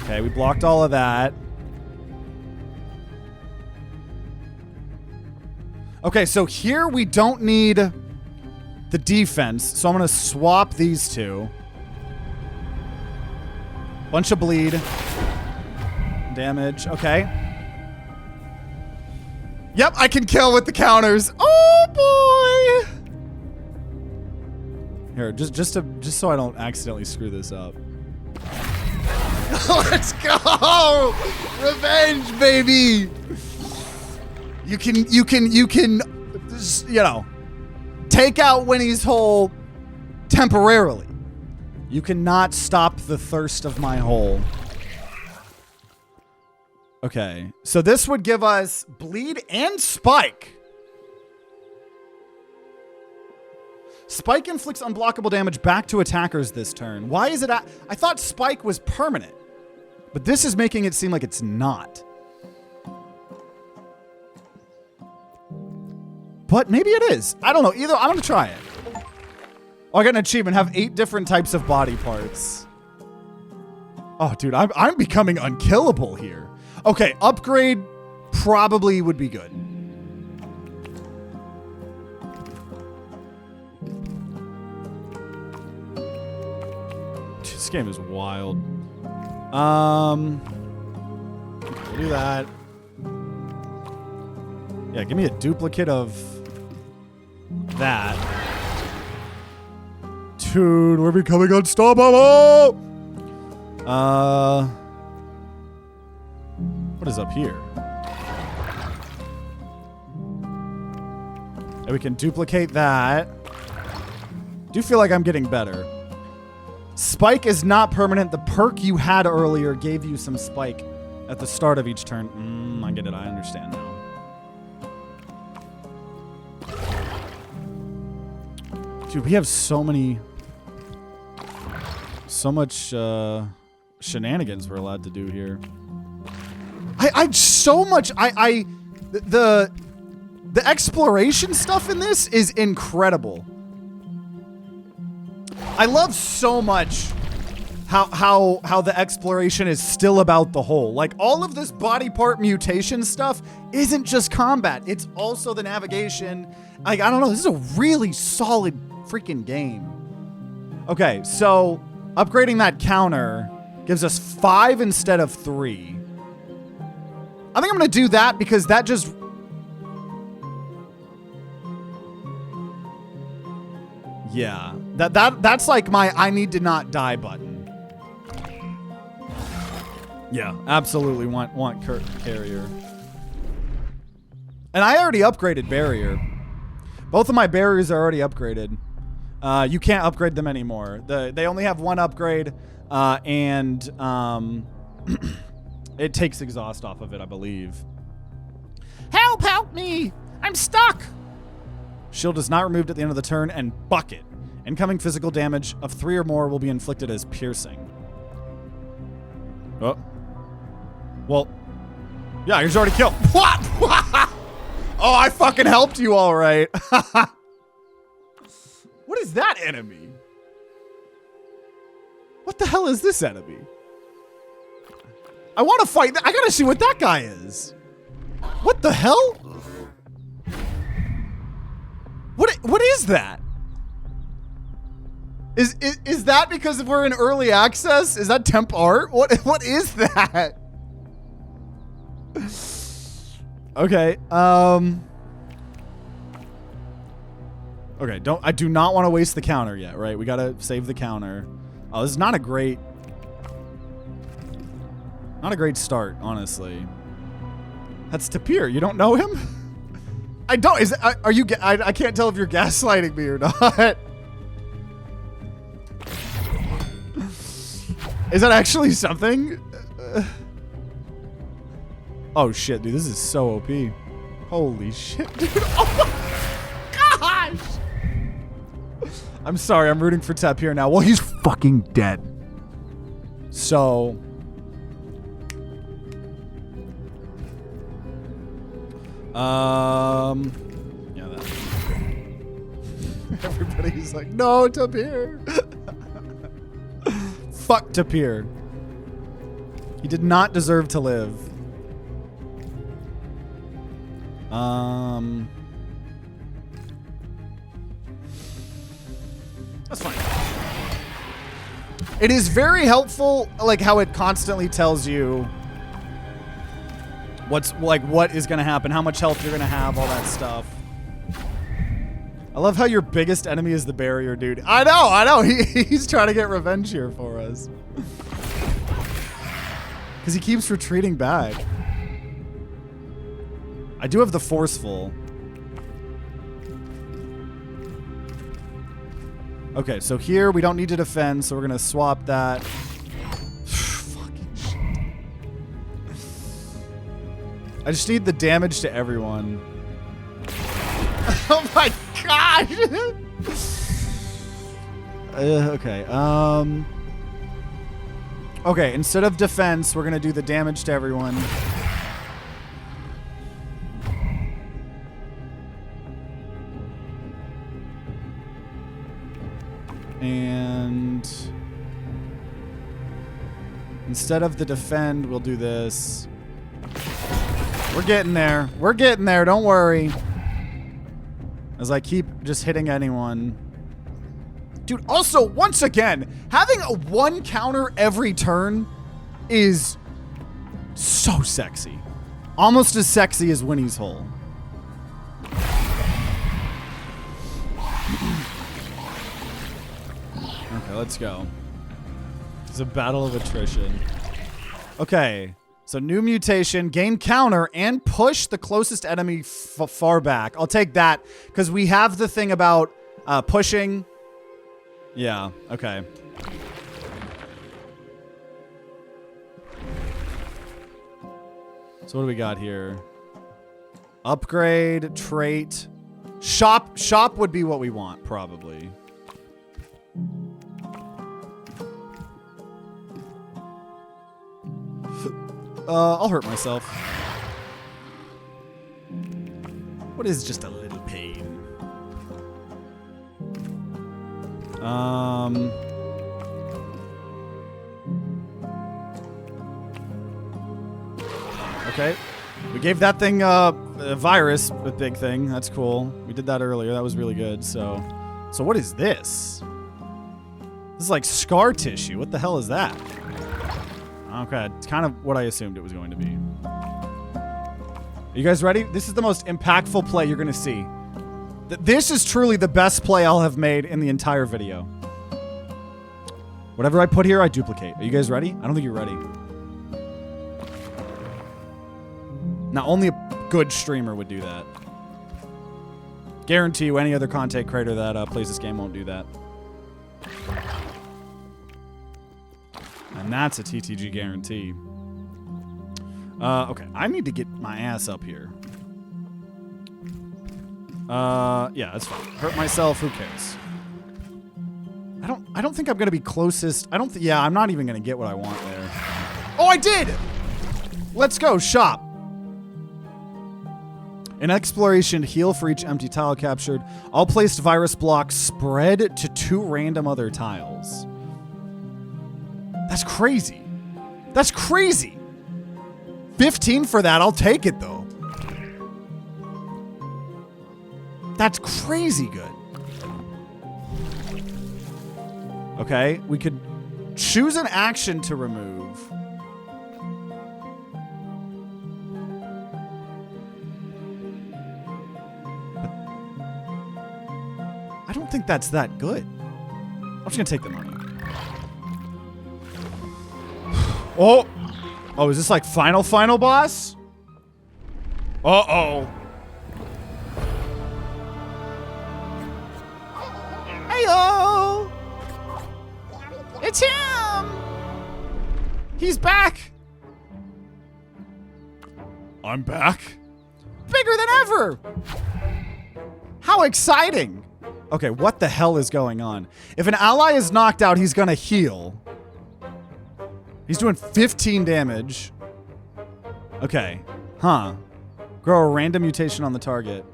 Okay, we blocked all of that. Okay, so here we don't need the defense. So I'm going to swap these 2. Bunch of bleed. Damage. Okay. Yep, I can kill with the counters. Oh boy. Here, just so I don't accidentally screw this up. Let's go! Revenge, baby. You can, you know, take out Winnie's Hole temporarily. You cannot stop the thirst of my hole. Okay, so this would give us bleed and spike. Spike inflicts unblockable damage back to attackers this turn. Why is it I thought spike was permanent, but this is making it seem like it's not. But maybe it is. I don't know. Either I'm gonna try it. Oh, I got an achievement. Have 8 different types of body parts. Oh, dude, I'm becoming unkillable here. Okay, upgrade probably would be good. This game is wild. We'll do that. Yeah, give me a duplicate of that. Dude, we're becoming unstoppable! What is up here? And we can duplicate that. Do feel like I'm getting better. Spike is not permanent. The perk you had earlier gave you some spike at the start of each turn. I get it. I understand now. Dude, we have so much shenanigans we're allowed to do here. The exploration stuff in this is incredible. I love so much how the exploration is still about the whole. Like, all of this body part mutation stuff isn't just combat. It's also the navigation. Like, I don't know. This is a really solid freaking game. Okay, so upgrading that counter gives us 5 instead of 3. I think I'm going to do that because that just... Yeah, that's like my I need to not die button. Yeah, absolutely want carrier. And I already upgraded barrier. Both of my barriers are already upgraded. You can't upgrade them anymore. They only have 1 upgrade, and it takes exhaust off of it, I believe. Help me! I'm stuck! Shield is not removed at the end of the turn, and bucket. Incoming physical damage of 3 or more will be inflicted as piercing. Oh. Well. Yeah, he's already killed. What? Oh, I fucking helped you all right. What What is that enemy? What the hell is this enemy? I want to fight. I gotta see what that guy is. What the hell? What is that? Is that because we're in early access? Is that temp art? What is that? Okay. Okay, I do not want to waste the counter yet, right? We gotta save the counter. Oh, this is not a great start, honestly. That's Tapir. You don't know him? I don't. Are you? I can't tell if you're gaslighting me or not. Is that actually something? Oh shit, dude, this is so OP. Holy shit, dude. Oh my gosh. I'm sorry, I'm rooting for Tapir now. Well, he's fucking dead. So. Yeah, that. Everybody's like, no, Tapir. Fuck Tapir. He did not deserve to live. That's fine. It is very helpful, like how it constantly tells you what is gonna happen, how much health you're gonna have, all that stuff. I love how your biggest enemy is the barrier, dude. I know. He's trying to get revenge here for us. Because he keeps retreating back. I do have the forceful. Okay, so here we don't need to defend, so we're gonna swap that. Fucking shit. I just need the damage to everyone. Oh my gosh! Okay, okay, instead of defense, we're gonna do the damage to everyone. And instead of the defend, we'll do this. We're getting there. We're getting there. Don't worry. As I keep just hitting anyone. Dude, also, once again, having a one counter every turn is so sexy. Almost as sexy as Winnie's Hole. Okay, let's go. It's a battle of attrition. Okay, so new mutation, gain counter, and push the closest enemy far back. I'll take that, because we have the thing about pushing. Yeah, okay. So what do we got here? Upgrade, trait. Shop would be what we want, probably. I'll hurt myself. What is just a little pain? Okay. We gave that thing a virus, a big thing. That's cool. We did that earlier. That was really good. So what is this? This is like scar tissue. What the hell is that? Okay, it's kind of what I assumed it was going to be. Are you guys ready? This is the most impactful play you're going to see. This is truly the best play I'll have made in the entire video. Whatever I put here, I duplicate. Are you guys ready? I don't think you're ready. Now, only a good streamer would do that. Guarantee you any other content creator that plays this game won't do that. And that's a TTG guarantee. Okay, I need to get my ass up here. Yeah, that's fine. Hurt myself, who cares? I don't think I'm gonna be closest. Yeah, I'm not even gonna get what I want there. Oh, I did! Let's go, shop. In exploration, heal for each empty tile captured. All placed virus blocks spread to 2 random other tiles. That's crazy. That's crazy. 15 for that. I'll take it, though. That's crazy good. Okay, we could choose an action to remove. I don't think that's that good. I'm just gonna take the money. Oh! Oh, is this like final boss? Uh-oh. Heyo! It's him! He's back! I'm back? Bigger than ever! How exciting! Okay, what the hell is going on? If an ally is knocked out, he's gonna heal. He's doing 15 damage. Okay. Huh. Grow a random mutation on the target.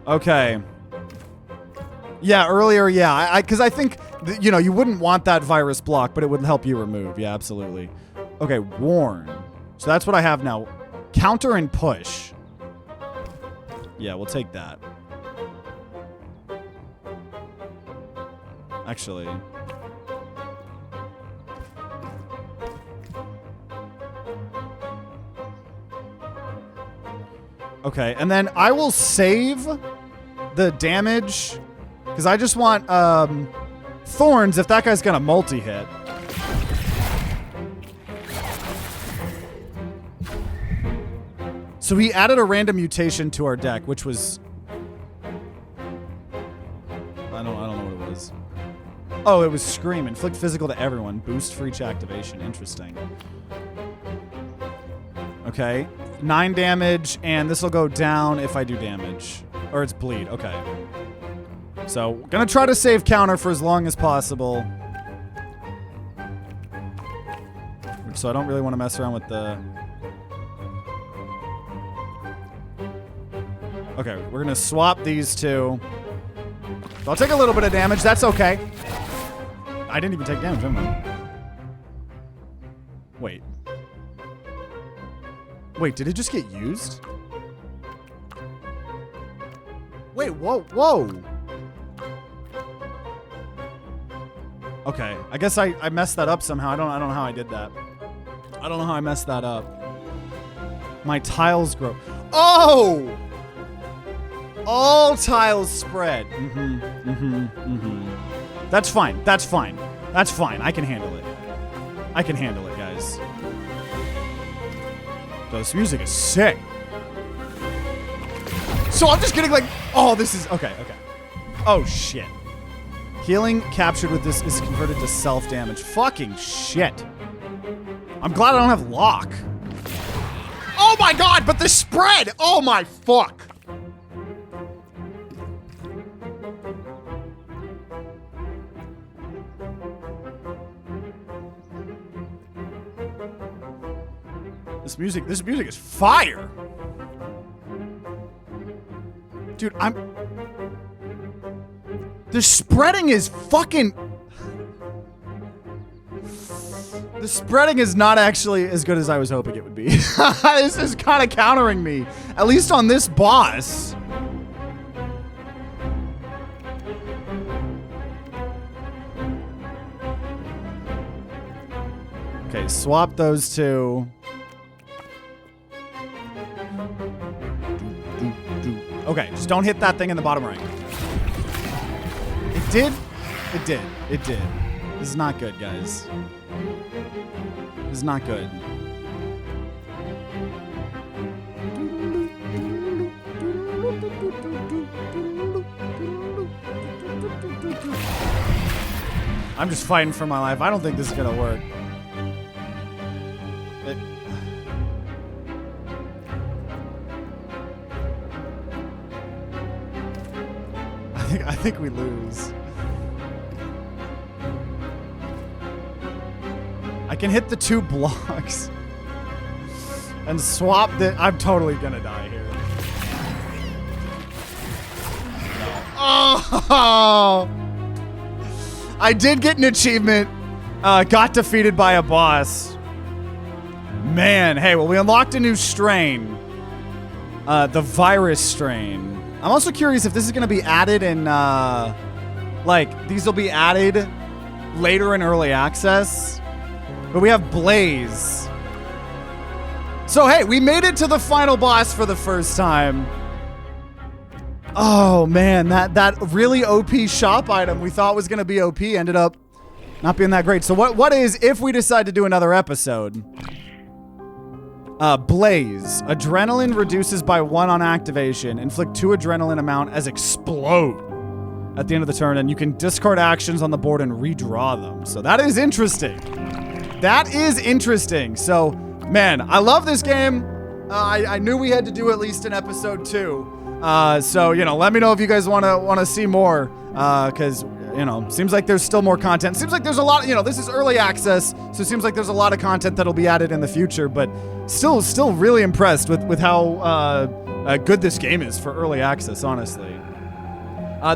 Okay. Yeah, earlier, yeah. Because I think, you know, you wouldn't want that virus block, but it would help you remove. Yeah, absolutely. Okay, warn. So that's what I have now. Counter and push. Yeah, we'll take that. Actually. Okay, and then I will save the damage because I just want thorns if that guy's gonna multi-hit. So he added a random mutation to our deck, which was I don't know what it was. Oh, it was Scream. Inflict physical to everyone. Boost for each activation. Interesting. Okay. 9 damage, and this will go down if I do damage. Or it's bleed. Okay. So, gonna try to save counter for as long as possible. So I don't really want to mess around with the... Okay, we're gonna swap these two. So I'll take a little bit of damage. That's okay. I didn't even take damage, didn't I? Wait. Wait, did it just get used? Wait, whoa. Okay, I guess I messed that up somehow. I don't know how I did that. I don't know how I messed that up. My tiles grow. Oh! All tiles spread. That's fine. That's fine. That's fine. I can handle it. I can handle it, guys. So this music is sick. So I'm just getting like, oh, this is, okay. Oh, shit. Healing captured with this is converted to self-damage. Fucking shit. I'm glad I don't have lock. Oh my god, but the spread! Oh my fuck. This music is fire. Dude, the spreading is fucking... The spreading is not actually as good as I was hoping it would be. This is kind of countering me. At least on this boss. Okay, swap those two. Okay, just don't hit that thing in the bottom right. It did. This is not good, guys. This is not good. I'm just fighting for my life. I don't think this is gonna work. I think we lose. I can hit the 2 blocks and swap the... I'm totally gonna die here. Oh, I did get an achievement. Got defeated by a boss. Man, hey, well, we unlocked a new strain. The virus strain. I'm also curious if this is going to be added in, like, these will be added later in early access. But we have Blaze. So, hey, we made it to the final boss for the first time. Oh, man, that really OP shop item we thought was going to be OP ended up not being that great. So what is, if we decide to do another episode? Blaze. Adrenaline reduces by 1 on activation. Inflict 2 adrenaline amount as explode at the end of the turn. And you can discard actions on the board and redraw them. So that is interesting. That is interesting. So, man, I love this game. I knew we had to do at least an episode 2. So, you know, let me know if you guys want to see more. Because, you know, seems like there's still more content. Seems like there's a lot, you know, this is early access, so it seems like there's a lot of content that'll be added in the future, but still really impressed with how good this game is for early access, honestly.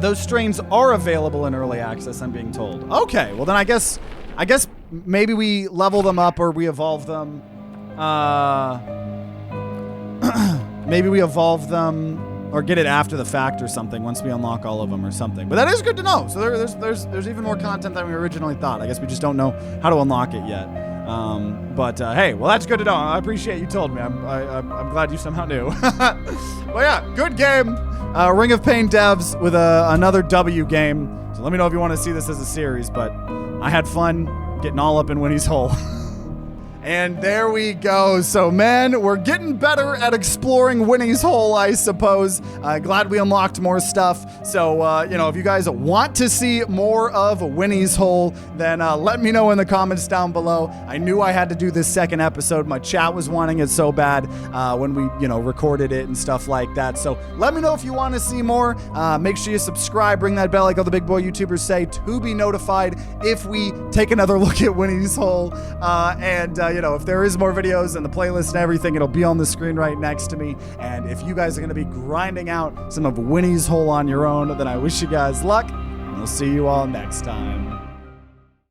Those strains are available in early access, I'm being told. Okay, well then I guess maybe we level them up or we evolve them. Maybe we evolve them or get it after the fact or something once we unlock all of them or something. But that is good to know. So there's even more content than we originally thought. I guess we just don't know how to unlock it yet. Hey, well, that's good to know. I appreciate you told me. I'm glad you somehow knew. Well, yeah, good game. Ring of Pain devs with another W game. So let me know if you want to see this as a series. But I had fun getting all up in Winnie's Hole. And there we go. So, man, we're getting better at exploring Winnie's Hole, I suppose. Glad we unlocked more stuff. So, you know, if you guys want to see more of Winnie's Hole, then let me know in the comments down below. I knew I had to do this second episode. My chat was wanting it so bad when we, you know, recorded it and stuff like that. So let me know if you want to see more. Make sure you subscribe. Ring that bell like all the big boy YouTubers say to be notified if we take another look at Winnie's Hole. You know, if there is more videos and the playlist and everything, it'll be on the screen right next to me. And if you guys are going to be grinding out some of Winnie's Hole on your own, then I wish you guys luck. And we'll see you all next time.